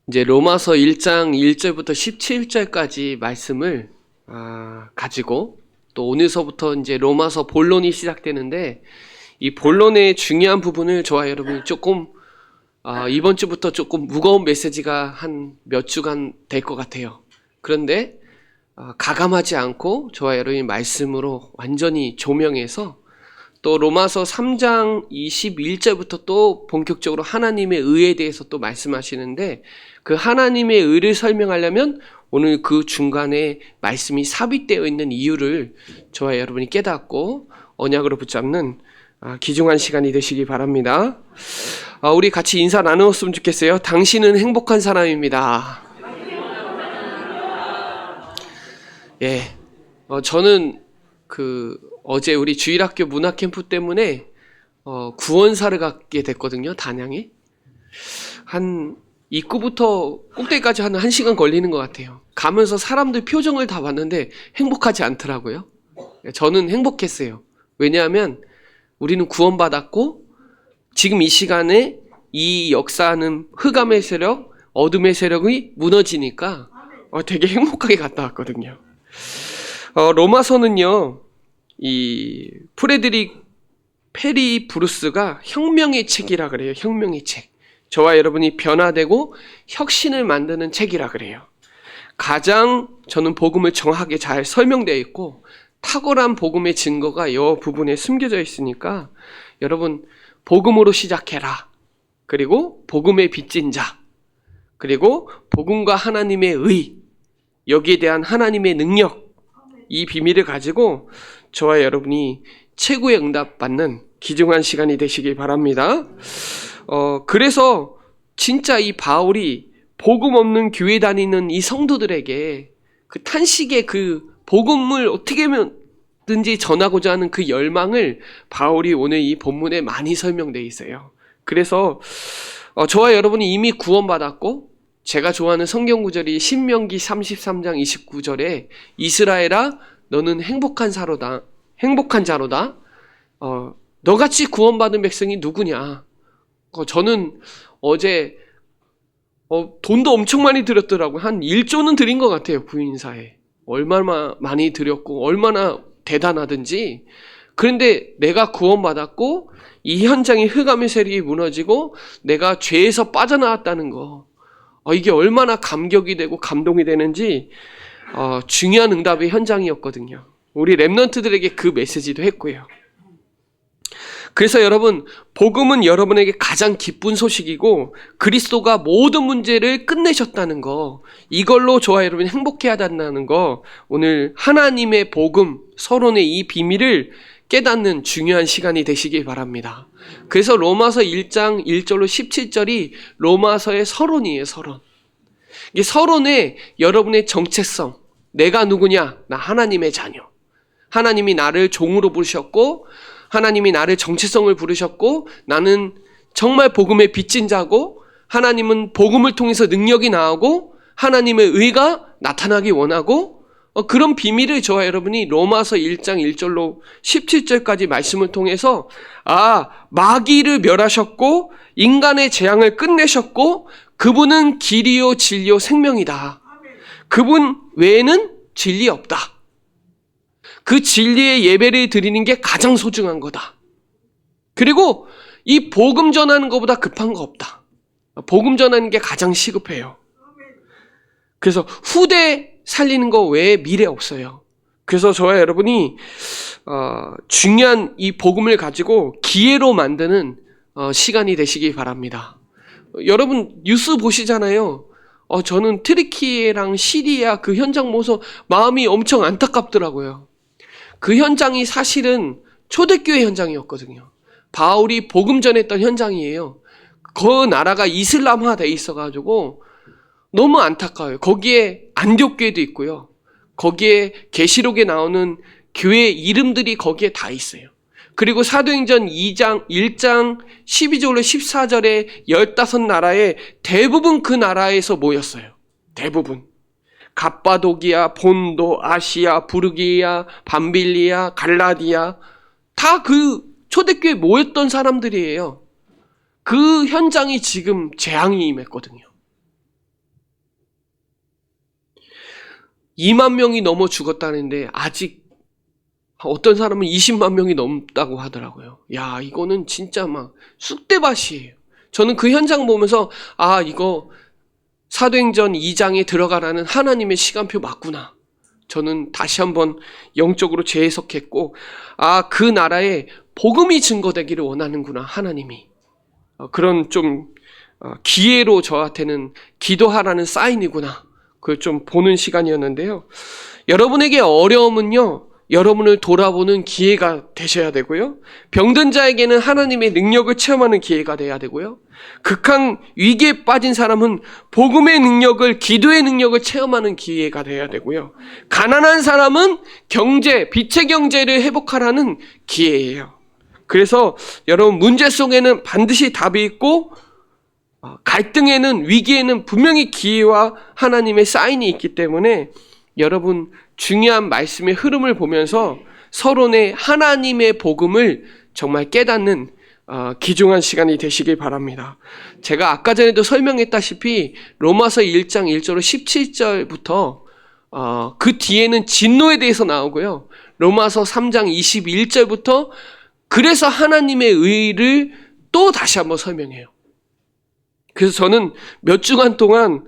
이제 로마서 1장 1절부터 17절까지 말씀을 가지고 또 오늘서부터 이제 로마서 본론이 시작되는데, 이 본론의 중요한 부분을 저와 여러분이 조금 이번 주부터 조금 무거운 메시지가 한 몇 주간 될 것 같아요. 그런데 가감하지 않고 저와 여러분이 말씀으로 완전히 조명해서 또 로마서 3장 21절부터 또 본격적으로 하나님의 의에 대해서 또 말씀하시는데, 그 하나님의 의를 설명하려면 오늘 그 중간에 말씀이 삽입되어 있는 이유를 저와 여러분이 깨닫고 언약으로 붙잡는 귀중한 시간이 되시기 바랍니다. 우리 같이 인사 나누었으면 좋겠어요. 당신은 행복한 사람입니다. 예, 저는 어제 우리 주일학교 문화캠프 때문에 구원사를 가게 됐거든요. 단양에. 한 입구부터 꼭대기까지 한 1시간 걸리는 것 같아요. 가면서 사람들 표정을 다 봤는데 행복하지 않더라고요. 저는 행복했어요. 왜냐하면 우리는 구원받았고 지금 이 시간에 이 역사하는 흑암의 세력, 어둠의 세력이 무너지니까 되게 행복하게 갔다 왔거든요. 로마서는요, 이 프레드릭 페리 브루스가 혁명의 책이라 그래요. 혁명의 책. 저와 여러분이 변화되고 혁신을 만드는 책이라 그래요. 가장 저는 복음을 정확하게 잘 설명되어 있고 탁월한 복음의 증거가 이 부분에 숨겨져 있으니까 여러분, 복음으로 시작해라. 그리고 복음의 빚진 자, 그리고 복음과 하나님의 의, 여기에 대한 하나님의 능력, 이 비밀을 가지고 저와 여러분이 최고의 응답 받는 귀중한 시간이 되시길 바랍니다. 그래서 진짜 이 바울이 복음 없는 교회 다니는 이 성도들에게 그 탄식의 그 복음을 어떻게든지 전하고자 하는 그 열망을 바울이 오늘 이 본문에 많이 설명되어 있어요. 그래서 저와 여러분이 이미 구원받았고, 제가 좋아하는 성경 구절이 신명기 33장 29절에 이스라엘아 너는 행복한 자로다. 너같이 구원받은 백성이 누구냐. 저는 어제 돈도 엄청 많이 드렸더라고요. 한 1조는 드린 것 같아요. 부인사에. 얼마나 많이 드렸고 얼마나 대단하든지. 그런데 내가 구원받았고 이 현장에 흑암의 세력이 무너지고 내가 죄에서 빠져나왔다는 거, 이게 얼마나 감격이 되고 감동이 되는지 중요한 응답의 현장이었거든요. 우리 랩런트들에게 그 메시지도 했고요. 그래서 여러분, 복음은 여러분에게 가장 기쁜 소식이고 그리스도가 모든 문제를 끝내셨다는 거, 이걸로 저와 여러분이 행복해야 한다는 거, 오늘 하나님의 복음 서론의 이 비밀을 깨닫는 중요한 시간이 되시길 바랍니다. 그래서 로마서 1장 1절로 17절이 로마서의 서론이에요. 서론. 이 서론에 여러분의 정체성, 내가 누구냐? 나 하나님의 자녀. 하나님이 나를 종으로 부르셨고 하나님이 나를 정체성을 부르셨고 나는 정말 복음의 빚진 자고 하나님은 복음을 통해서 능력이 나오고 하나님의 의가 나타나기 원하고, 그런 비밀을 저와 여러분이 로마서 1장 1절로 17절까지 말씀을 통해서 마귀를 멸하셨고 인간의 재앙을 끝내셨고 그분은 길이요 진리요 생명이다. 그분 외에는 진리 없다. 그 진리의 예배를 드리는 게 가장 소중한 거다. 그리고 이 복음 전하는 것보다 급한 거 없다. 복음 전하는 게 가장 시급해요. 그래서 후대 살리는 거 외에 미래 없어요. 그래서 저와 여러분이 중요한 이 복음을 가지고 기회로 만드는 시간이 되시기 바랍니다. 여러분 뉴스 보시잖아요. 저는 트리키예랑 시리아 그 현장 보면서 마음이 엄청 안타깝더라고요. 그 현장이 사실은 초대교회 현장이었거든요. 바울이 복음 전했던 현장이에요. 그 나라가 이슬람화 돼 있어가지고 너무 안타까워요. 거기에 안디옥교회도 있고요. 거기에 계시록에 나오는 교회 이름들이 거기에 다 있어요. 그리고 사도행전 1장 12절로 14절에 15나라에 대부분 그 나라에서 모였어요. 대부분. 갑바도기아, 본도, 아시아, 부르기아, 밤빌리아, 갈라디아, 다 그 초대교회에 모였던 사람들이에요. 그 현장이 지금 재앙이 임했거든요. 2만 명이 넘어 죽었다는데 아직 어떤 사람은 20만 명이 넘다고 하더라고요. 야, 이거는 진짜 막 쑥대밭이에요. 저는 그 현장 보면서 이거 사도행전 2장에 들어가라는 하나님의 시간표 맞구나. 저는 다시 한번 영적으로 재해석했고, 그 나라에 복음이 증거되기를 원하는구나, 하나님이. 그런 좀 기회로 저한테는 기도하라는 사인이구나. 그걸 좀 보는 시간이었는데요. 여러분에게 어려움은요, 여러분을 돌아보는 기회가 되셔야 되고요. 병든 자에게는 하나님의 능력을 체험하는 기회가 돼야 되고요. 극한 위기에 빠진 사람은 복음의 능력을, 기도의 능력을 체험하는 기회가 돼야 되고요. 가난한 사람은 빛의 경제를 회복하라는 기회예요. 그래서 여러분, 문제 속에는 반드시 답이 있고, 갈등에는, 위기에는 분명히 기회와 하나님의 사인이 있기 때문에 여러분, 중요한 말씀의 흐름을 보면서 서론의 하나님의 복음을 정말 깨닫는 귀중한 시간이 되시길 바랍니다. 제가 아까 전에도 설명했다시피 로마서 1장 1절로 17절부터 그 뒤에는 진노에 대해서 나오고요. 로마서 3장 21절부터 그래서 하나님의 의를 또 다시 한번 설명해요. 그래서 저는 몇 주간 동안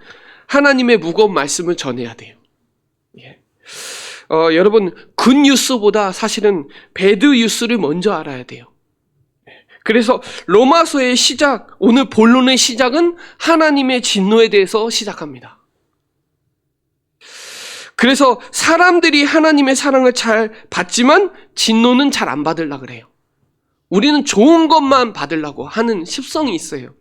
하나님의 무거운 말씀을 전해야 돼요. 여러분, 굿 뉴스보다 사실은 배드 뉴스를 먼저 알아야 돼요. 그래서 로마서의 시작, 오늘 본론의 시작은 하나님의 진노에 대해서 시작합니다. 그래서 사람들이 하나님의 사랑을 잘 받지만 진노는 잘 안 받으려고 그래요. 우리는 좋은 것만 받으려고 하는 습성이 있어요.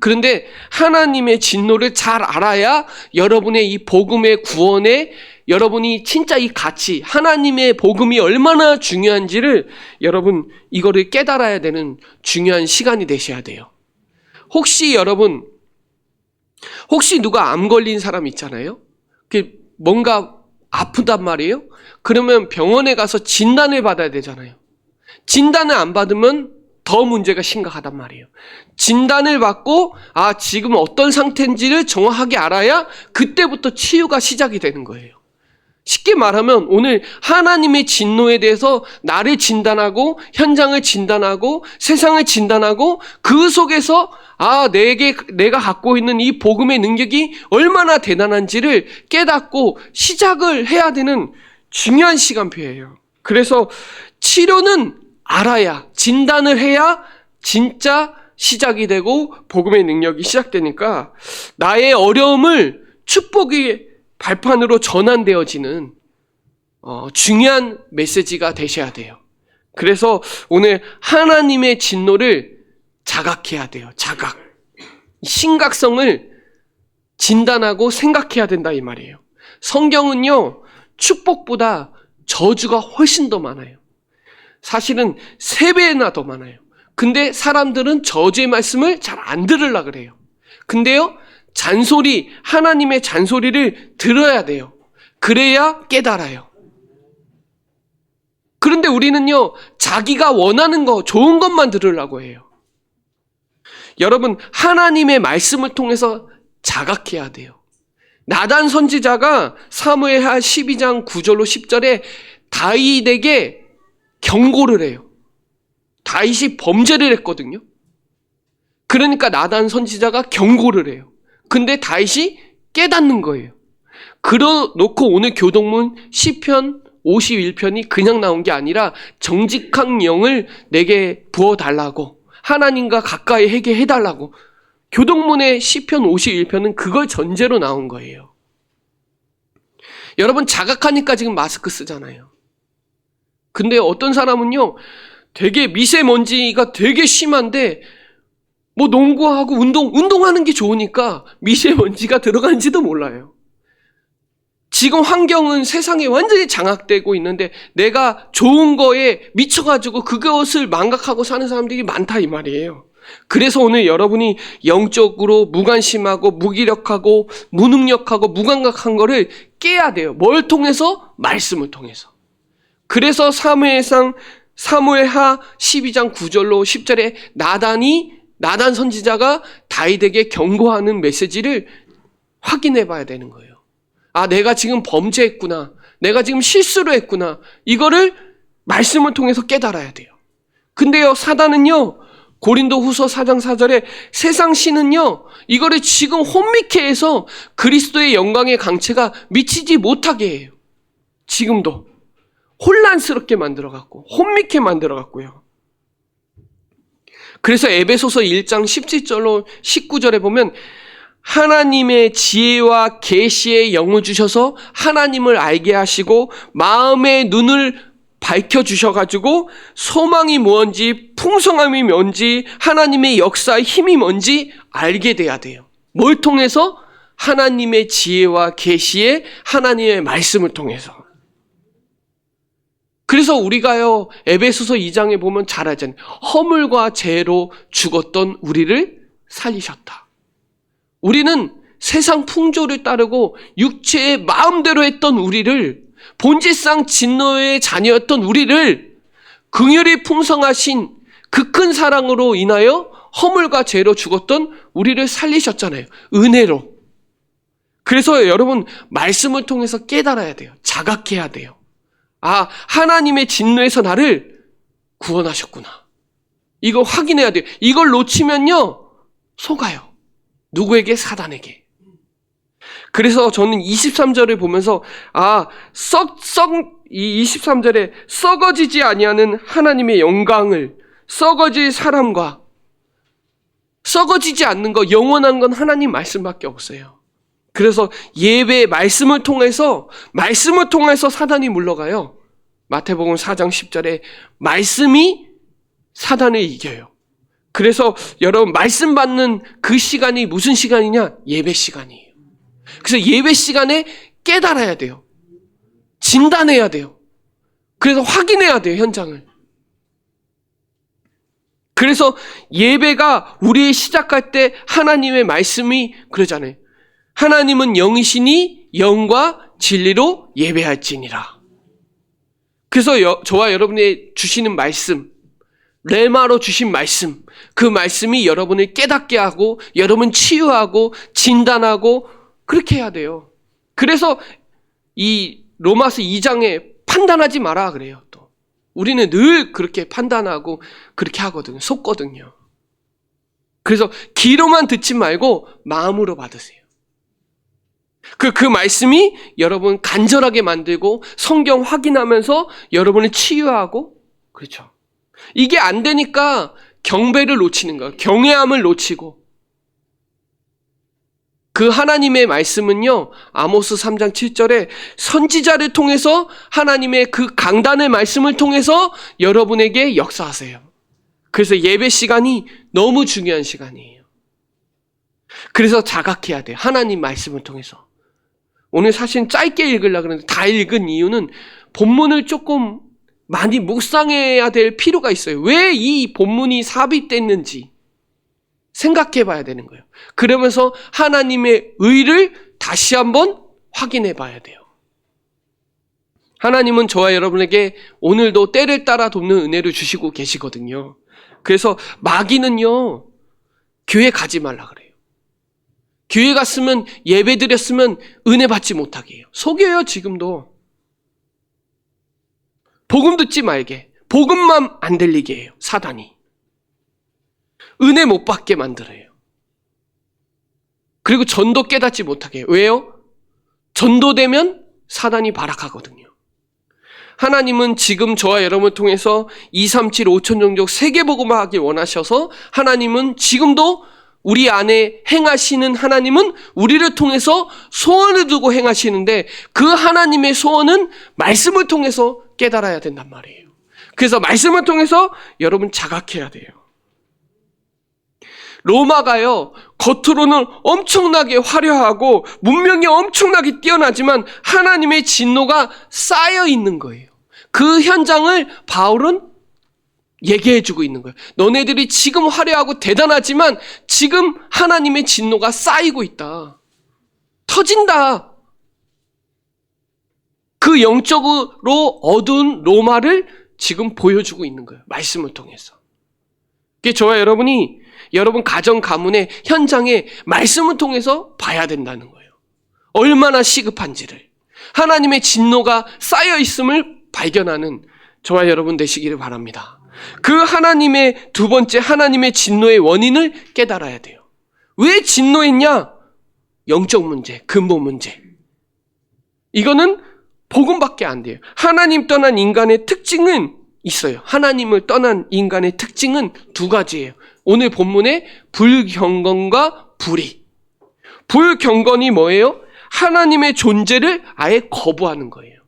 그런데 하나님의 진노를 잘 알아야 여러분의 이 복음의 구원에 여러분이 진짜 이 가치, 하나님의 복음이 얼마나 중요한지를 여러분 이거를 깨달아야 되는 중요한 시간이 되셔야 돼요. 혹시 누가 암 걸린 사람 있잖아요. 뭔가 아프단 말이에요. 그러면 병원에 가서 진단을 받아야 되잖아요. 진단을 안 받으면 더 문제가 심각하단 말이에요. 진단을 받고 지금 어떤 상태인지를 정확하게 알아야 그때부터 치유가 시작이 되는 거예요. 쉽게 말하면 오늘 하나님의 진노에 대해서 나를 진단하고 현장을 진단하고 세상을 진단하고 그 속에서 내가 갖고 있는 이 복음의 능력이 얼마나 대단한지를 깨닫고 시작을 해야 되는 중요한 시간표예요. 그래서 치료는 알아야, 진단을 해야 진짜 시작이 되고 복음의 능력이 시작되니까 나의 어려움을 축복의 발판으로 전환되어지는 중요한 메시지가 되셔야 돼요. 그래서 오늘 하나님의 진노를 자각해야 돼요. 자각. 심각성을 진단하고 생각해야 된다 이 말이에요. 성경은요, 축복보다 저주가 훨씬 더 많아요. 사실은 3배나 더 많아요. 근데 사람들은 저주의 말씀을 잘 안 들으려고 그래요. 근데요, 하나님의 잔소리를 들어야 돼요. 그래야 깨달아요. 그런데 우리는요, 자기가 원하는 거, 좋은 것만 들으려고 해요. 여러분, 하나님의 말씀을 통해서 자각해야 돼요. 나단 선지자가 사무엘하 12장 9절로 10절에 다윗에게 경고를 해요. 다윗이 범죄를 했거든요. 그러니까 나단 선지자가 경고를 해요. 근데 다윗이 깨닫는 거예요. 그러놓고 오늘 교동문 시편 51편이 그냥 나온 게 아니라 정직한 영을 내게 부어달라고, 하나님과 가까이 하게 해달라고, 교동문의 시편 51편은 그걸 전제로 나온 거예요. 여러분, 자각하니까 지금 마스크 쓰잖아요. 근데 어떤 사람은요, 되게 미세먼지가 되게 심한데 농구하고 운동하는 게 좋으니까 미세먼지가 들어간지도 몰라요. 지금 환경은 세상에 완전히 장악되고 있는데 내가 좋은 거에 미쳐가지고 그것을 망각하고 사는 사람들이 많다 이 말이에요. 그래서 오늘 여러분이 영적으로 무관심하고 무기력하고 무능력하고 무감각한 거를 깨야 돼요. 뭘 통해서? 말씀을 통해서. 그래서 사무엘하 12장 9절로 10절에 나단 선지자가 다윗에게 경고하는 메시지를 확인해 봐야 되는 거예요. 아, 내가 지금 범죄했구나. 내가 지금 실수를 했구나. 이거를 말씀을 통해서 깨달아야 돼요. 근데요, 사단은요, 고린도후서 4장 4절에 세상 신은요, 이거를 지금 혼미케 해서 그리스도의 영광의 강체가 미치지 못하게 해요. 지금도 혼란스럽게 만들어갖고 혼미케 만들어갖고요. 그래서 에베소서 1장 17절로 19절에 보면 하나님의 지혜와 계시의 영을 주셔서 하나님을 알게 하시고 마음의 눈을 밝혀주셔가지고 소망이 뭔지 풍성함이 뭔지 하나님의 역사의 힘이 뭔지 알게 돼야 돼요. 뭘 통해서? 하나님의 지혜와 계시의 하나님의 말씀을 통해서. 그래서 우리가요, 에베소서 2장에 보면 잘 알잖아요. 허물과 죄로 죽었던 우리를 살리셨다. 우리는 세상 풍조를 따르고 육체의 마음대로 했던 우리를, 본질상 진노의 자녀였던 우리를 긍휼이 풍성하신 그 큰 사랑으로 인하여 허물과 죄로 죽었던 우리를 살리셨잖아요. 은혜로. 그래서 여러분 말씀을 통해서 깨달아야 돼요. 자각해야 돼요. 아, 하나님의 진노에서 나를 구원하셨구나. 이거 확인해야 돼요. 이걸 놓치면요, 속아요. 누구에게? 사단에게. 그래서 저는 23절을 보면서 이 23절에 썩어지지 아니하는 하나님의 영광을, 썩어질 사람과 썩어지지 않는 거, 영원한 건 하나님 말씀밖에 없어요. 그래서 예배 말씀을 통해서 사단이 물러가요. 마태복음 4장 10절에 말씀이 사단을 이겨요. 그래서 여러분 말씀 받는 그 시간이 무슨 시간이냐? 예배 시간이에요. 그래서 예배 시간에 깨달아야 돼요. 진단해야 돼요. 그래서 확인해야 돼요, 현장을. 그래서 예배가 우리 시작할 때 하나님의 말씀이 그러잖아요. 하나님은 영이시니 영과 진리로 예배할지니라. 그래서 저와 여러분이 주시는 말씀, 레마로 주신 말씀, 그 말씀이 여러분을 깨닫게 하고 여러분 치유하고 진단하고 그렇게 해야 돼요. 그래서 이 로마서 2장에 판단하지 마라 그래요. 또 우리는 늘 그렇게 판단하고 그렇게 하거든요. 속거든요. 그래서 귀로만 듣지 말고 마음으로 받으세요. 그 말씀이 여러분 간절하게 만들고 성경 확인하면서 여러분을 치유하고, 그렇죠. 이게 안 되니까 경배를 놓치는 거예요. 경외함을 놓치고. 그 하나님의 말씀은요, 아모스 3장 7절에 선지자를 통해서 하나님의 그 강단의 말씀을 통해서 여러분에게 역사하세요. 그래서 예배 시간이 너무 중요한 시간이에요. 그래서 자각해야 돼요. 하나님 말씀을 통해서. 오늘 사실 짧게 읽으려고 그러는데 다 읽은 이유는 본문을 조금 많이 묵상해야 될 필요가 있어요. 왜 이 본문이 삽입됐는지 생각해 봐야 되는 거예요. 그러면서 하나님의 의를 다시 한번 확인해 봐야 돼요. 하나님은 저와 여러분에게 오늘도 때를 따라 돕는 은혜를 주시고 계시거든요. 그래서 마귀는요, 교회 가지 말라 그래요. 교회 갔으면, 예배 드렸으면 은혜 받지 못하게 해요. 속여요, 지금도. 복음 듣지 말게, 복음만 안 들리게 해요, 사단이. 은혜 못 받게 만들어요. 그리고 전도 깨닫지 못하게 해요. 왜요? 전도되면 사단이 발악하거든요. 하나님은 지금 저와 여러분을 통해서 237 5천 종족 세계복음을 하기 원하셔서 하나님은 지금도 우리 안에 행하시는 하나님은 우리를 통해서 소원을 두고 행하시는데 그 하나님의 소원은 말씀을 통해서 깨달아야 된단 말이에요. 그래서 말씀을 통해서 여러분 자각해야 돼요. 로마가요, 겉으로는 엄청나게 화려하고 문명이 엄청나게 뛰어나지만 하나님의 진노가 쌓여 있는 거예요. 그 현장을 바울은 얘기해주고 있는 거예요. 너네들이 지금 화려하고 대단하지만 지금 하나님의 진노가 쌓이고 있다. 터진다. 그 영적으로 어두운 로마를 지금 보여주고 있는 거예요. 말씀을 통해서. 그게 저와 여러분 가정 가문의 현장에 말씀을 통해서 봐야 된다는 거예요. 얼마나 시급한지를, 하나님의 진노가 쌓여 있음을 발견하는 저와 여러분 되시기를 바랍니다. 그 하나님의 두 번째, 하나님의 진노의 원인을 깨달아야 돼요. 왜 진노했냐? 영적 문제, 근본 문제. 이거는 복음밖에 안 돼요. 하나님 떠난 인간의 특징은 있어요. 하나님을 떠난 인간의 특징은 두 가지예요. 오늘 본문에 불경건과 불의. 불경건이 뭐예요? 하나님의 존재를 아예 거부하는 거예요.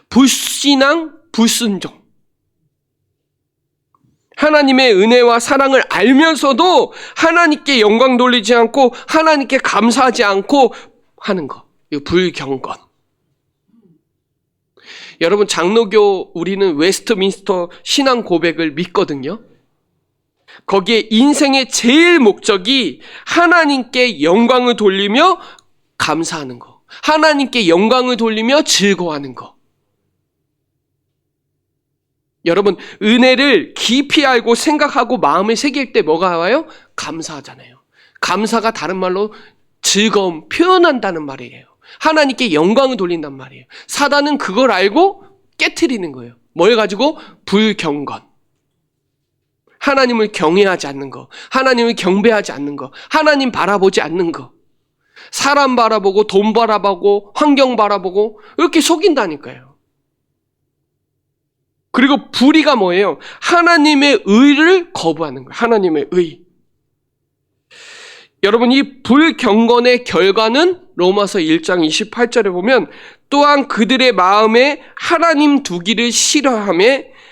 불신앙, 불순종. 하나님의 은혜와 사랑을 알면서도 하나님께 영광 돌리지 않고 하나님께 감사하지 않고 하는 거. 이거 불경건. 여러분, 장로교 우리는 웨스트민스터 신앙 고백을 믿거든요. 거기에 인생의 제일 목적이 하나님께 영광을 돌리며 감사하는 거. 하나님께 영광을 돌리며 즐거워하는 거. 여러분, 은혜를 깊이 알고 생각하고 마음을 새길 때 뭐가 와요? 감사하잖아요. 감사가 다른 말로 즐거움, 표현한다는 말이에요. 하나님께 영광을 돌린단 말이에요. 사단은 그걸 알고 깨트리는 거예요. 뭘 가지고? 불경건. 하나님을 경외하지 않는 거, 하나님을 경배하지 않는 거, 하나님 바라보지 않는 거, 사람 바라보고 돈 바라보고 환경 바라보고 이렇게 속인다니까요. 그리고 불의가 뭐예요? 하나님의 의를 거부하는 거예요. 하나님의 의. 여러분, 이 불경건의 결과는 로마서 1장 28절에 보면 또한 그들의 마음에 하나님 두기를 싫어하며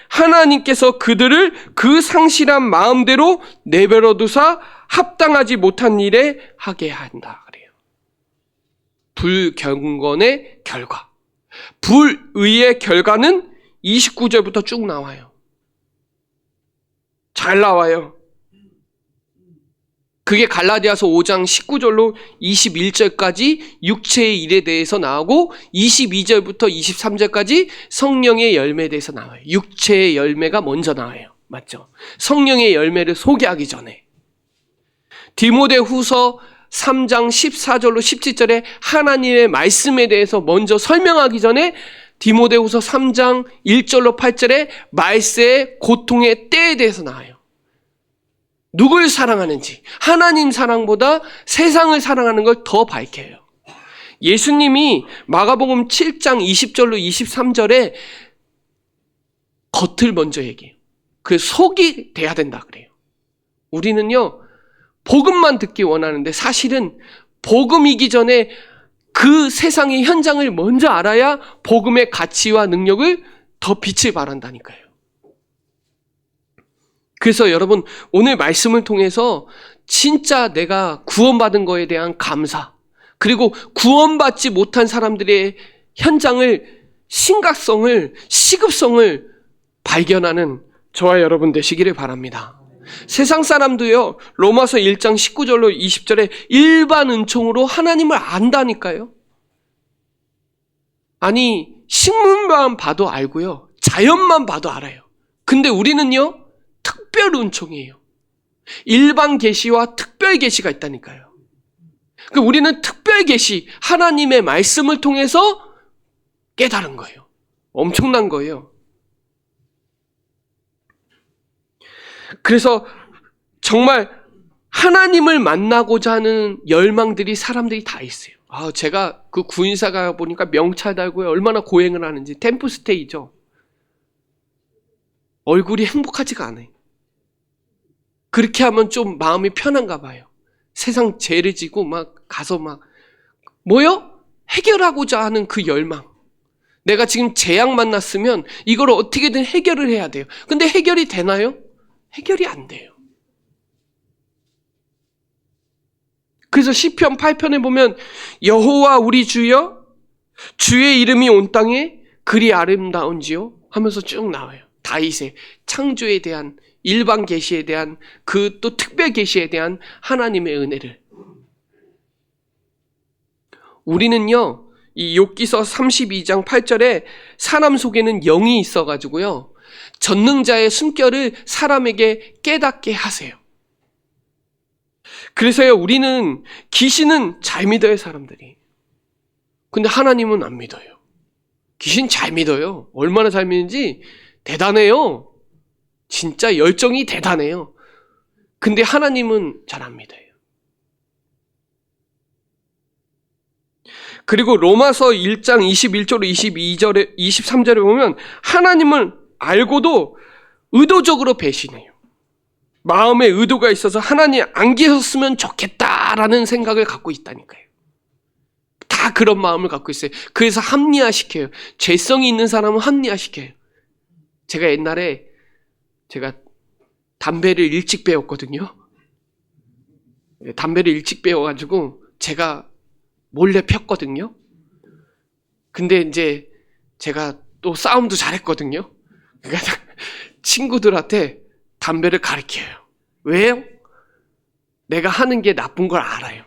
하나님께서 그들을 그 상실한 마음대로 내버려 두사 합당하지 못한 일에 하게 한다 그래요. 불경건의 결과. 불의의 결과는 29절부터 쭉 나와요. 잘 나와요. 그게 갈라디아서 5장 19절로 21절까지 육체의 일에 대해서 나오고 22절부터 23절까지 성령의 열매에 대해서 나와요. 육체의 열매가 먼저 나와요. 맞죠? 성령의 열매를 소개하기 전에. 디모데후서 3장 14절로 17절에 하나님의 말씀에 대해서 먼저 설명하기 전에 디모데후서 3장 1절로 8절에 말세의 고통의 때에 대해서 나와요. 누굴 사랑하는지, 하나님 사랑보다 세상을 사랑하는 걸 더 밝혀요. 예수님이 마가복음 7장 20절로 23절에 겉을 먼저 얘기해요. 그 속이 돼야 된다 그래요. 우리는요, 복음만 듣기 원하는데 사실은 복음이기 전에 그 세상의 현장을 먼저 알아야 복음의 가치와 능력을 더 빛을 발한다니까요. 그래서 여러분, 오늘 말씀을 통해서 진짜 내가 구원받은 거에 대한 감사, 그리고 구원받지 못한 사람들의 현장을, 심각성을, 시급성을 발견하는 저와 여러분 되시기를 바랍니다. 세상 사람도요, 로마서 1장 19절로 20절에 일반 은총으로 하나님을 안다니까요. 아니, 식물만 봐도 알고요, 자연만 봐도 알아요. 근데 우리는요, 특별 은총이에요. 일반 계시와 특별 계시가 있다니까요. 우리는 특별 계시, 하나님의 말씀을 통해서 깨달은 거예요. 엄청난 거예요. 그래서 정말 하나님을 만나고자 하는 열망들이 사람들이 다 있어요. 제가 그 구인사 가 보니까 명찰 달고 얼마나 고행을 하는지. 템플스테이죠. 얼굴이 행복하지가 않아요. 그렇게 하면 좀 마음이 편한가 봐요. 세상 죄를 지고 막 가서 막 뭐요? 해결하고자 하는 그 열망. 내가 지금 재앙 만났으면 이걸 어떻게든 해결을 해야 돼요. 근데 해결이 되나요? 해결이 안 돼요. 그래서 시편 8편에 보면 여호와 우리 주여, 주의 이름이 온 땅에 그리 아름다운지요 하면서 쭉 나와요. 다윗의 창조에 대한, 일반 계시에 대한, 그 또 특별 계시에 대한 하나님의 은혜를. 우리는요, 이 욥기서 32장 8절에 사람 속에는 영이 있어가지고요, 전능자의 숨결을 사람에게 깨닫게 하세요. 그래서요, 우리는 귀신은 잘 믿어요, 사람들이. 근데 하나님은 안 믿어요. 귀신 잘 믿어요. 얼마나 잘 믿는지 대단해요. 진짜 열정이 대단해요. 근데 하나님은 잘 안 믿어요. 그리고 로마서 1장 21절로 22절에 23절에 보면 하나님을 알고도 의도적으로 배신해요. 마음에 의도가 있어서 하나님 안 계셨으면 좋겠다라는 생각을 갖고 있다니까요. 다 그런 마음을 갖고 있어요. 그래서 합리화시켜요. 죄성이 있는 사람은 합리화시켜요. 제가 옛날에 담배를 일찍 배웠거든요. 담배를 일찍 배워가지고 제가 몰래 폈거든요. 근데 이제 제가 또 싸움도 잘했거든요. 그러니까 친구들한테 담배를 가르쳐요. 왜요? 내가 하는 게 나쁜 걸 알아요.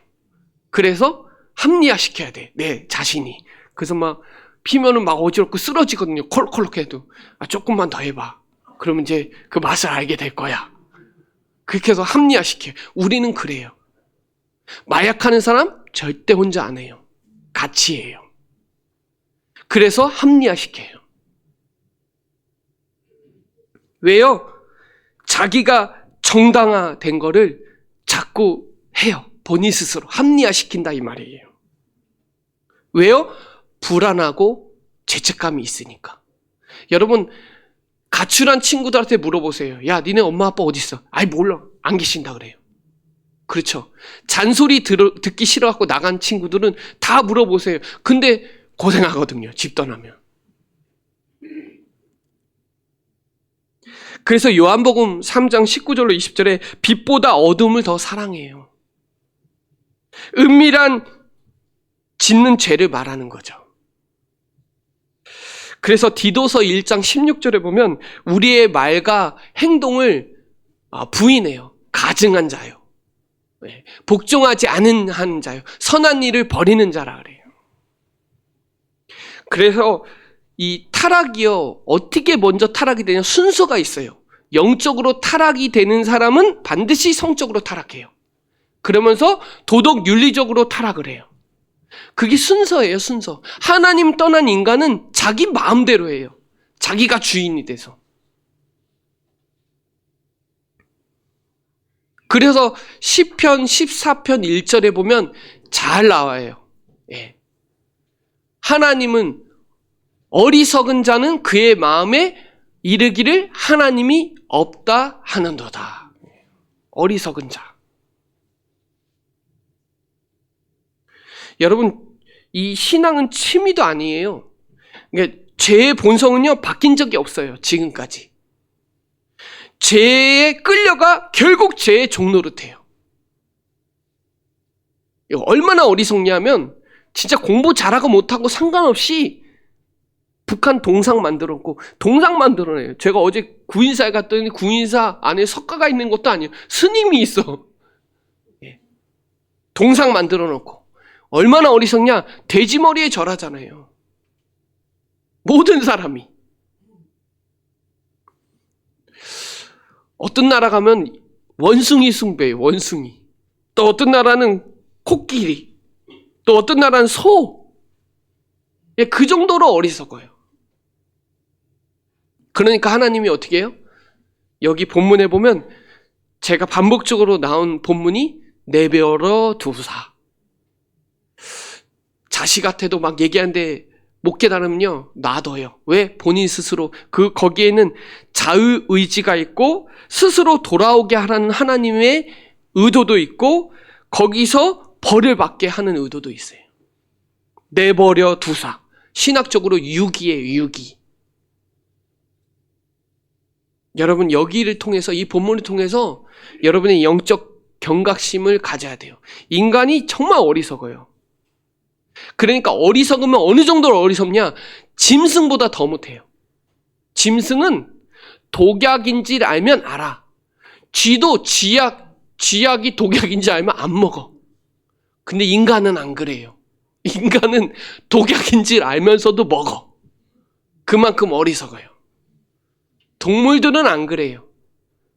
그래서 합리화시켜야 돼, 내 자신이. 그래서 막 피면은 막 어지럽고 쓰러지거든요. 콜록콜록 해도. 조금만 더 해봐. 그러면 이제 그 맛을 알게 될 거야. 그렇게 해서 합리화시켜요. 우리는 그래요. 마약하는 사람 절대 혼자 안 해요. 같이 해요. 그래서 합리화시켜요. 왜요? 자기가 정당화된 거를 자꾸 해요. 본인 스스로 합리화시킨다 이 말이에요. 왜요? 불안하고 죄책감이 있으니까. 여러분, 가출한 친구들한테 물어보세요. 야, 니네 엄마 아빠 어디 있어? 아이 몰라. 안 계신다 그래요. 그렇죠. 잔소리 듣기 싫어갖고 나간 친구들은 다 물어보세요. 근데 고생하거든요. 집 떠나면. 그래서 요한복음 3장 19절로 20절에 빛보다 어둠을 더 사랑해요. 은밀한 짓는 죄를 말하는 거죠. 그래서 디도서 1장 16절에 보면 우리의 말과 행동을 부인해요. 가증한 자요. 복종하지 않은 한 자요. 선한 일을 버리는 자라 그래요. 그래서 이 타락이요. 어떻게 먼저 타락이 되냐? 순서가 있어요. 영적으로 타락이 되는 사람은 반드시 성적으로 타락해요. 그러면서 도덕 윤리적으로 타락을 해요. 그게 순서예요, 순서. 하나님 떠난 인간은 자기 마음대로 해요. 자기가 주인이 돼서. 그래서 시편 14편 1절에 보면 잘 나와요. 예. 하나님은 어리석은 자는 그의 마음에 이르기를 하나님이 없다 하는도다. 어리석은 자. 여러분, 이 신앙은 취미도 아니에요. 그러니까 죄의 본성은요, 바뀐 적이 없어요. 지금까지. 죄에 끌려가 결국 죄의 종노릇해요. 얼마나 어리석냐면 진짜 공부 잘하고 못하고 상관없이 북한 동상 만들었고 동상 만들어내요. 제가 어제 구인사에 갔더니 구인사 안에 석가가 있는 것도 아니에요. 스님이 있어. 동상 만들어 놓고. 얼마나 어리석냐? 돼지머리에 절하잖아요. 모든 사람이. 어떤 나라 가면 원숭이 숭배예요. 원숭이. 또 어떤 나라는 코끼리. 또 어떤 나라는 소. 그 정도로 어리석어요. 그러니까 하나님이 어떻게 해요? 여기 본문에 보면 제가 반복적으로 나온 본문이 내버려 두사. 자식한테도 막 얘기하는데 못 깨달으면요, 놔둬요. 왜? 본인 스스로 거기에는 자의의지가 있고 스스로 돌아오게 하라는 하나님의 의도도 있고 거기서 벌을 받게 하는 의도도 있어요. 내버려 두사. 신학적으로 유기예요, 유기. 여러분, 여기를 통해서, 이 본문을 통해서 여러분의 영적 경각심을 가져야 돼요. 인간이 정말 어리석어요. 그러니까 어리석으면 어느 정도로 어리석냐? 짐승보다 더 못해요. 짐승은 독약인지 알면 알아. 쥐도 쥐약이 독약인지 알면 안 먹어. 근데 인간은 안 그래요. 인간은 독약인지 알면서도 먹어. 그만큼 어리석어요. 동물들은 안 그래요.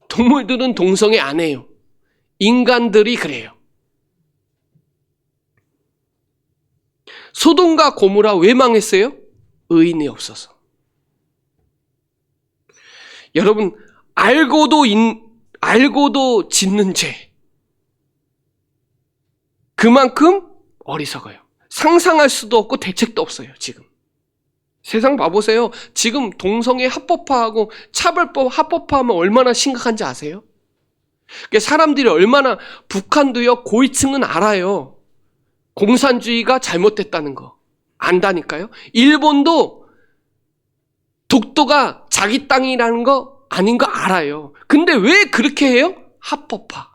동물들은 동성애 안 해요. 인간들이 그래요. 소돔과 고모라 왜 망했어요? 의인이 없어서. 여러분, 알고도 짓는 죄. 그만큼 어리석어요. 상상할 수도 없고 대책도 없어요, 지금. 세상 봐보세요. 지금 동성애 합법화하고 차별법 합법화하면 얼마나 심각한지 아세요? 사람들이 얼마나, 북한도요, 고위층은 알아요. 공산주의가 잘못됐다는 거. 안다니까요. 일본도 독도가 자기 땅이라는 거 아닌 거 알아요. 근데 왜 그렇게 해요? 합법화.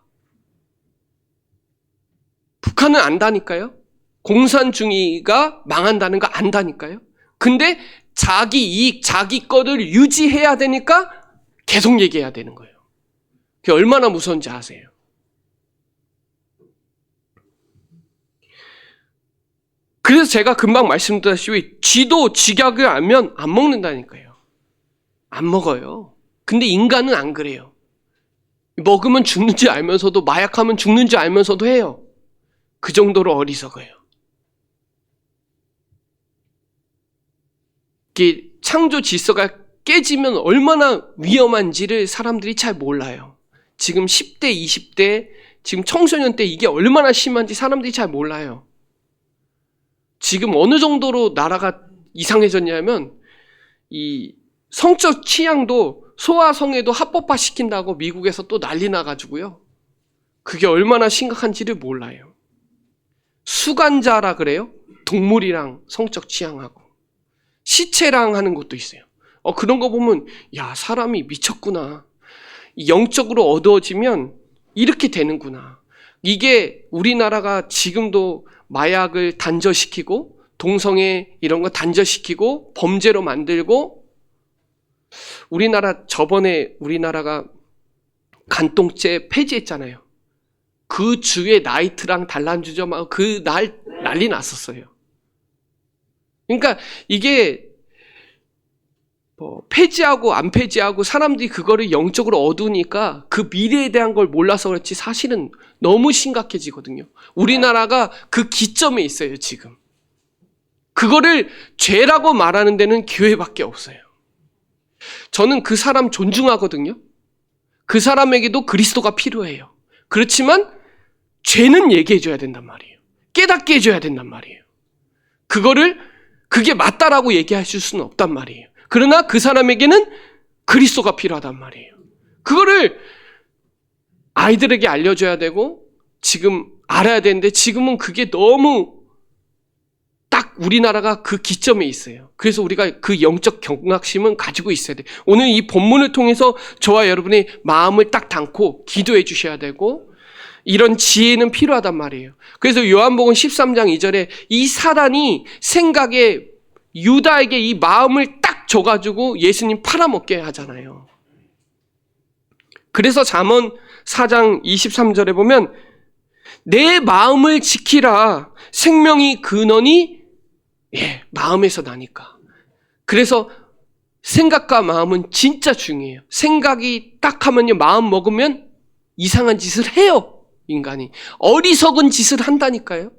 북한은 안다니까요. 공산주의가 망한다는 거 안다니까요. 근데 자기 이익, 자기 거를 유지해야 되니까 계속 얘기해야 되는 거예요. 그게 얼마나 무서운지 아세요? 그래서 제가 금방 말씀드렸다시피 쥐도 쥐약을 알면 안 먹는다니까요. 안 먹어요. 근데 인간은 안 그래요. 먹으면 죽는지 알면서도, 마약하면 죽는지 알면서도 해요. 그 정도로 어리석어요. 이게 창조 질서가 깨지면 얼마나 위험한지를 사람들이 잘 몰라요. 지금 10대, 20대, 지금 청소년 때 이게 얼마나 심한지 사람들이 잘 몰라요. 지금 어느 정도로 나라가 이상해졌냐면 이 성적 취향도 소아성애도 합법화 시킨다고 미국에서 또 난리 나가지고요. 그게 얼마나 심각한지를 몰라요. 수간자라 그래요? 동물이랑 성적 취향하고. 시체랑 하는 것도 있어요. 그런 거 보면 야, 사람이 미쳤구나. 영적으로 어두워지면 이렇게 되는구나. 이게 우리나라가 지금도 마약을 단절시키고 동성애 이런 거 단절시키고 범죄로 만들고, 저번에 우리나라가 간통죄 폐지했잖아요. 그 주에 나이트랑 단란주죠. 막 그 날 난리 났었어요. 그러니까 이게 폐지하고 안 폐지하고 사람들이 그거를 영적으로 어두우니까 그 미래에 대한 걸 몰라서 그렇지 사실은 너무 심각해지거든요. 우리나라가 그 기점에 있어요, 지금. 그거를 죄라고 말하는 데는 교회밖에 없어요. 저는 그 사람 존중하거든요. 그 사람에게도 그리스도가 필요해요. 그렇지만 죄는 얘기해줘야 된단 말이에요. 깨닫게 해줘야 된단 말이에요. 그게 맞다라고 얘기하실 수는 없단 말이에요. 그러나 그 사람에게는 그리스도가 필요하단 말이에요. 그거를 아이들에게 알려줘야 되고 지금 알아야 되는데 지금은 그게 너무 딱 우리나라가 그 기점에 있어요. 그래서 우리가 그 영적 경각심은 가지고 있어야 돼요. 오늘 이 본문을 통해서 저와 여러분이 마음을 딱 담고 기도해 주셔야 되고 이런 지혜는 필요하단 말이에요. 그래서 요한복음 13장 2절에 이 사단이 생각에 유다에게 이 마음을 딱 줘가지고 예수님 팔아먹게 하잖아요. 그래서 잠언 4장 23절에 보면 내 마음을 지키라. 생명이 근원이 마음에서 나니까. 그래서 생각과 마음은 진짜 중요해요. 생각이 딱 하면요, 마음 먹으면 이상한 짓을 해요. 인간이 어리석은 짓을 한다니까요.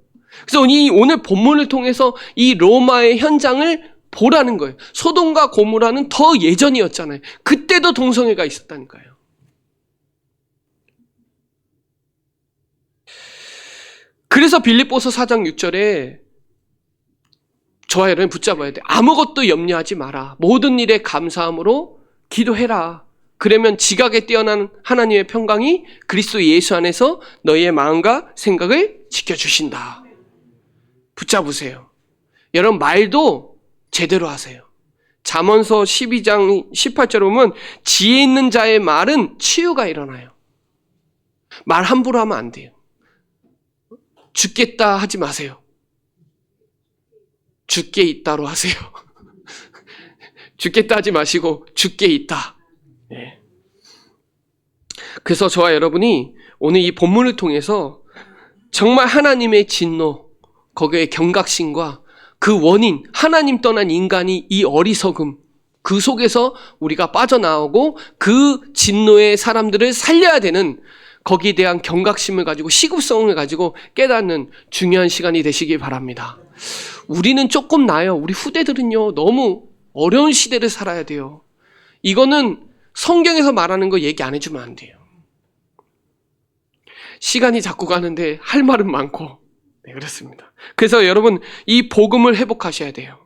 그래서 오늘 본문을 통해서 이 로마의 현장을 보라는 거예요. 소돔과 고모라는 더 예전이었잖아요. 그때도 동성애가 있었다니까요. 그래서 빌립보서 4장 6절에 저와 여러분이 붙잡아야 돼. 아무것도 염려하지 마라. 모든 일에 감사함으로 기도해라. 그러면 지각에 뛰어난 하나님의 평강이 그리스도 예수 안에서 너희의 마음과 생각을 지켜주신다. 붙잡으세요. 여러분 말도 제대로 하세요. 잠언서 12장 18절에 보면 지혜 있는 자의 말은 치유가 일어나요. 말 함부로 하면 안 돼요. 죽겠다 하지 마세요. 죽게 있다로 하세요. 죽겠다 하지 마시고 죽게 있다. 네. 그래서 저와 여러분이 오늘 이 본문을 통해서 정말 하나님의 진노, 거기에 경각심과 그 원인, 하나님 떠난 인간이 이 어리석음, 그 속에서 우리가 빠져나오고 그 진노의 사람들을 살려야 되는 거기에 대한 경각심을 가지고 시급성을 가지고 깨닫는 중요한 시간이 되시길 바랍니다. 우리는 조금 나아요. 우리 후대들은요, 너무 어려운 시대를 살아야 돼요. 이거는 성경에서 말하는 거 얘기 안 해주면 안 돼요. 시간이 자꾸 가는데 할 말은 많고, 네, 그렇습니다. 그래서 여러분, 이 복음을 회복하셔야 돼요.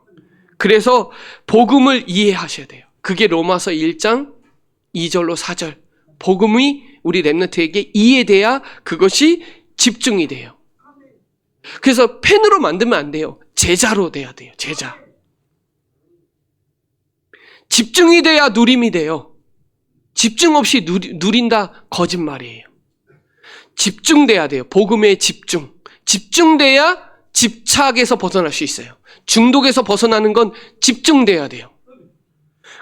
그래서 복음을 이해하셔야 돼요. 그게 로마서 1장 2절로 4절. 복음이 우리 렘넌트에게 이해돼야 그것이 집중이 돼요. 그래서 펜으로 만들면 안 돼요. 제자로 돼야 돼요. 제자. 집중이 돼야 누림이 돼요. 집중 없이 누린다 거짓말이에요. 집중돼야 돼요. 복음에 집중. 집중돼야 집착에서 벗어날 수 있어요. 중독에서 벗어나는 건 집중돼야 돼요.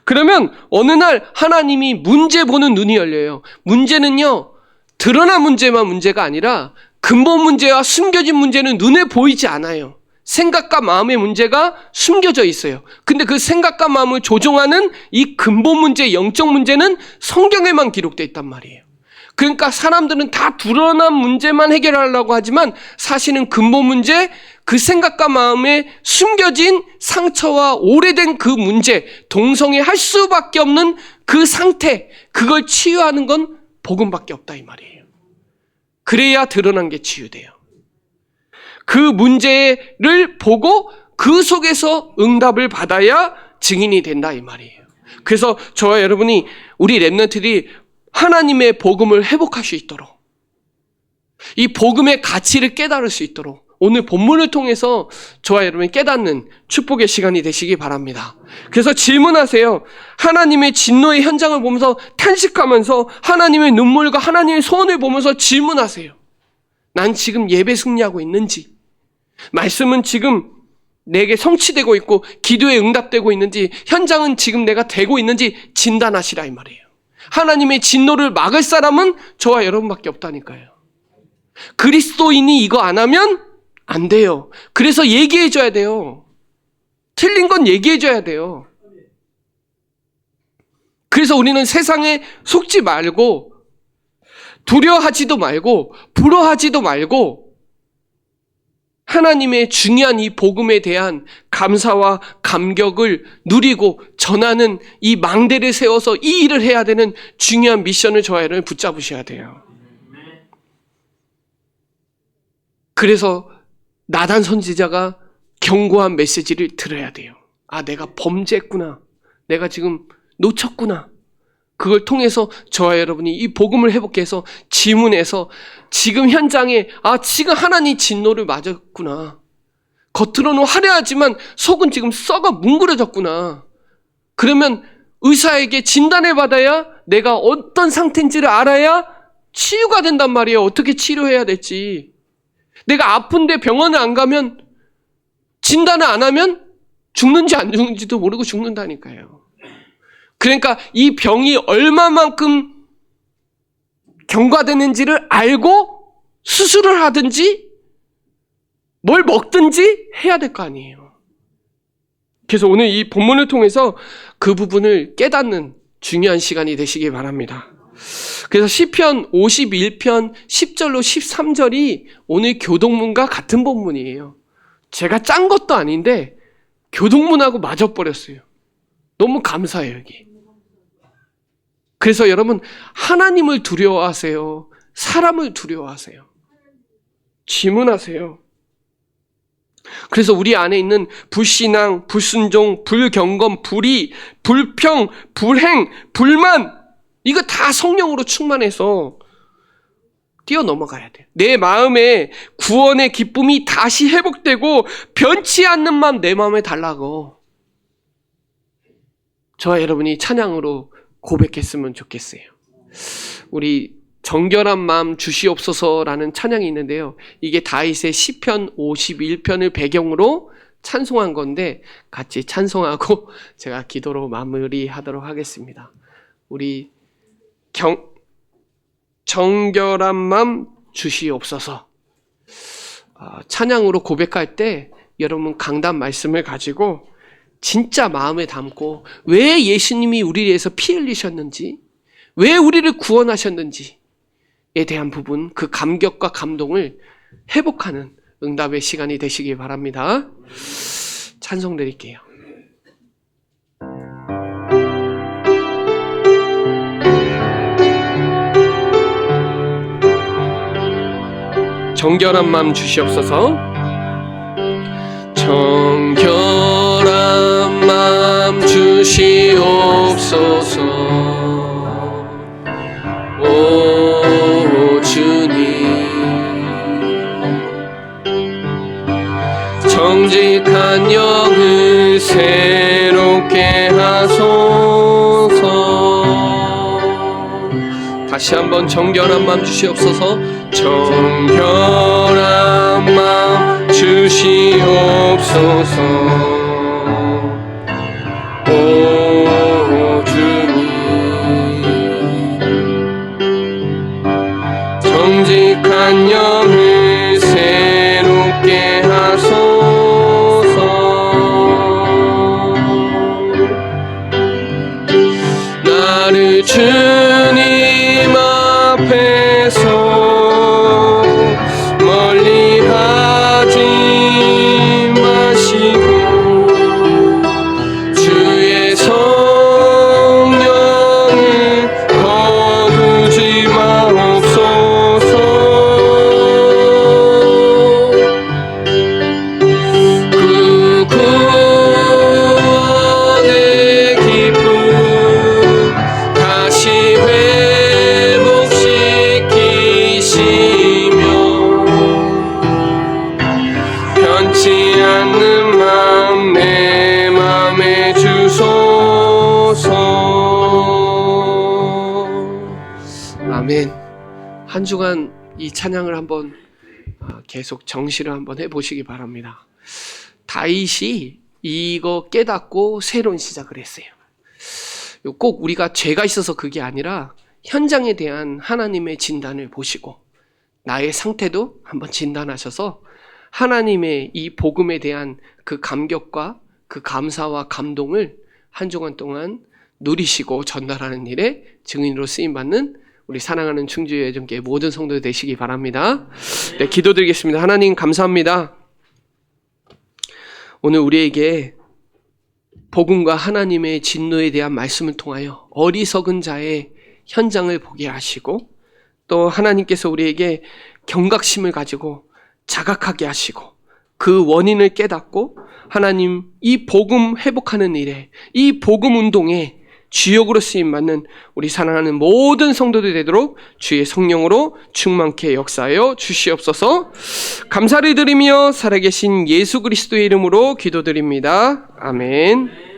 그러면 어느 날 하나님이 문제 보는 눈이 열려요. 문제는요, 드러난 문제만 문제가 아니라 근본 문제와 숨겨진 문제는 눈에 보이지 않아요. 생각과 마음의 문제가 숨겨져 있어요. 근데 그 생각과 마음을 조종하는 이 근본 문제, 영적 문제는 성경에만 기록되어 있단 말이에요. 그러니까 사람들은 다 드러난 문제만 해결하려고 하지만 사실은 근본 문제, 그 생각과 마음에 숨겨진 상처와 오래된 그 문제, 동성애할 수밖에 없는 그 상태, 그걸 치유하는 건 복음밖에 없다 이 말이에요. 그래야 드러난 게 치유돼요. 그 문제를 보고 그 속에서 응답을 받아야 증인이 된다 이 말이에요. 그래서 저와 여러분이 우리 렘넌트들이 하나님의 복음을 회복할 수 있도록, 이 복음의 가치를 깨달을 수 있도록 오늘 본문을 통해서 저와 여러분이 깨닫는 축복의 시간이 되시기 바랍니다. 그래서 질문하세요. 하나님의 진노의 현장을 보면서 탄식하면서 하나님의 눈물과 하나님의 소원을 보면서 질문하세요. 난 지금 예배 승리하고 있는지, 말씀은 지금 내게 성취되고 있고 기도에 응답되고 있는지, 현장은 지금 내가 되고 있는지 진단하시라 이 말이에요. 하나님의 진노를 막을 사람은 저와 여러분밖에 없다니까요. 그리스도인이 이거 안 하면 안 돼요. 그래서 얘기해줘야 돼요. 틀린 건 얘기해줘야 돼요. 그래서 우리는 세상에 속지 말고, 두려워하지도 말고, 부러워하지도 말고, 하나님의 중요한 이 복음에 대한 감사와 감격을 누리고 전하는 이 망대를 세워서 이 일을 해야 되는 중요한 미션을 저와 여러분 붙잡으셔야 돼요. 그래서 나단 선지자가 경고한 메시지를 들어야 돼요. 아, 내가 범죄했구나. 내가 지금 놓쳤구나. 그걸 통해서 저와 여러분이 이 복음을 회복해서 지문해서 지금 현장에 지금 하나님 진노를 맞았구나. 겉으로는 화려하지만 속은 지금 썩어 뭉그러졌구나. 그러면 의사에게 진단을 받아야 내가 어떤 상태인지를 알아야 치유가 된단 말이에요. 어떻게 치료해야 될지. 내가 아픈데 병원을 안 가면, 진단을 안 하면 죽는지 안 죽는지도 모르고 죽는다니까요. 그러니까 이 병이 얼마만큼 경과되는지를 알고 수술을 하든지 뭘 먹든지 해야 될 거 아니에요. 그래서 오늘 이 본문을 통해서 그 부분을 깨닫는 중요한 시간이 되시기 바랍니다. 그래서 시편 51편 10절로 13절이 오늘 교동문과 같은 본문이에요. 제가 짠 것도 아닌데 교동문하고 맞아버렸어요. 너무 감사해요, 여기. 그래서 여러분, 하나님을 두려워하세요? 사람을 두려워하세요? 질문하세요. 그래서 우리 안에 있는 불신앙, 불순종, 불경건, 불의, 불평, 불행, 불만, 이거 다 성령으로 충만해서 뛰어넘어가야 돼요. 내 마음에 구원의 기쁨이 다시 회복되고 변치 않는 마음 내 마음에 달라고. 저와 여러분이 찬양으로 고백했으면 좋겠어요. 우리 정결한 마음 주시옵소서라는 찬양이 있는데요. 이게 다윗의 시편 51편을 배경으로 찬송한 건데 같이 찬송하고 제가 기도로 마무리하도록 하겠습니다. 우리 정결한 마음 주시옵소서. 찬양으로 고백할 때 여러분 강단 말씀을 가지고 진짜 마음에 담고 왜 예수님이 우리를 위해서 피 흘리셨는지, 왜 우리를 구원하셨는지, 대한 부분, 그 감격과 감동을 회복하는 응답의 시간이 되시기 바랍니다. 찬송 드릴게요. 정결한 마음 주시옵소서. 정결한 마음 주시옵소서. 오 주님, 정직한 영을 새롭게 하소서. 다시 한번 정결한 마음 주시옵소서. 정결한 마음 주시옵소서. 오 주님, 정직한 영을 새롭게 하소서. 나를 주님 앞에서 멀리 하지 마시고 주의 성령을 거두지 마옵소서. 그 구원의 기쁨 다시 회복시키시며 변치 않는 마음 내 맘에 주소서. 아멘. 한 주간 이 찬양을 한번 계속 정시를 한번 해보시기 바랍니다. 다윗이 이거 깨닫고 새로운 시작을 했어요. 꼭 우리가 죄가 있어서 그게 아니라 현장에 대한 하나님의 진단을 보시고 나의 상태도 한번 진단하셔서 하나님의 이 복음에 대한 그 감격과 그 감사와 감동을 한 주간 동안 누리시고 전달하는 일에 증인으로 쓰임받는 우리 사랑하는 충주예정교회 모든 성도들 되시기 바랍니다. 네, 기도드리겠습니다. 하나님 감사합니다. 오늘 우리에게 복음과 하나님의 진노에 대한 말씀을 통하여 어리석은 자의 현장을 보게 하시고 또 하나님께서 우리에게 경각심을 가지고 자각하게 하시고 그 원인을 깨닫고 하나님 이 복음 회복하는 일에 이 복음 운동에 주역으로 쓰임받는 우리 사랑하는 모든 성도들 되도록 주의 성령으로 충만케 역사하여 주시옵소서. 감사를 드리며 살아계신 예수 그리스도의 이름으로 기도드립니다. 아멘.